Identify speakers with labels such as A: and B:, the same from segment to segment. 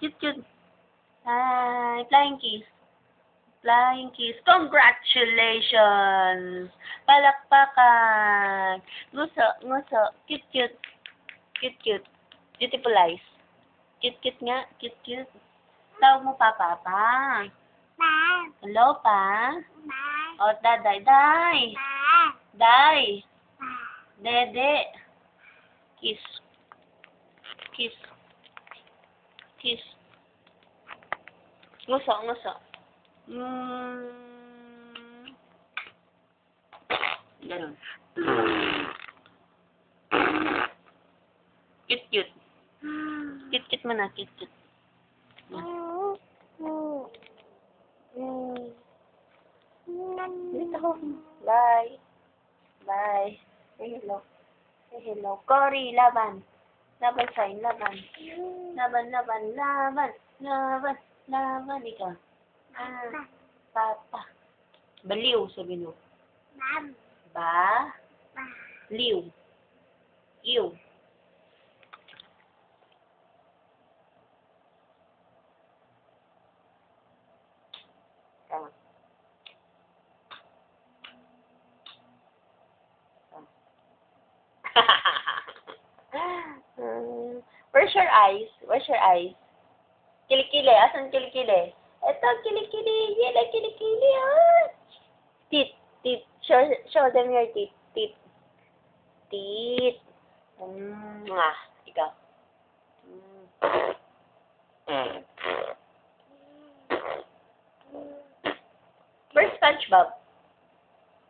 A: Cute, cute. Hi, flying kiss. Flying kiss. Congratulations! Palakpakan. Nguso, nguso. Cute, cute. Cute, cute. Beautiful eyes. Cute, cute nga. Cute, cute. Tawag mo pa, Papa. Hello, pa? O, daday. Day. Day. Dede. Kiss. Kiss. Kiss. Nguso, nguso. Ganun. Cute, cute. Cute, cute mo na. Cute, cute. Dito. Bye. Bye. Say hello. Say hello. Cory, laban. Laban sa'yo, laban. Laban, laban, laban. Laban, laban. Ikaw. Papa. Baliw, sabi mo. Ba. Liw. Iw. Tama. Where's your eyes? Where's your eyes? Kilikili. Asan kilikili? Ito, kilikili. Yela, kilikili. Ah. Teeth. Teeth. Show them your teeth. Teeth. Teeth. Ikaw. Where's SpongeBob?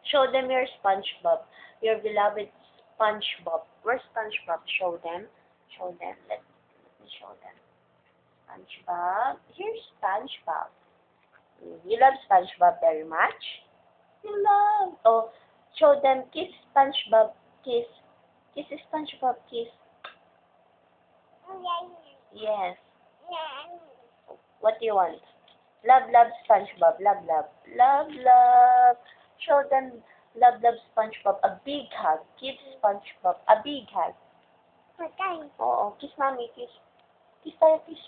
A: Show them your SpongeBob. Your beloved SpongeBob. Where's SpongeBob? Show them. Show them. Let me show them. SpongeBob. Here's SpongeBob. You love SpongeBob very much? You love. Oh, show them. Kiss SpongeBob. Kiss. Kiss SpongeBob. Kiss. Yes. What do you want? Love, love SpongeBob. Love, love. Love, love. Show them love, love SpongeBob. A big hug. Give SpongeBob a big hug. Oo. Kiss mommy. Kiss. Kiss tayo. Kiss.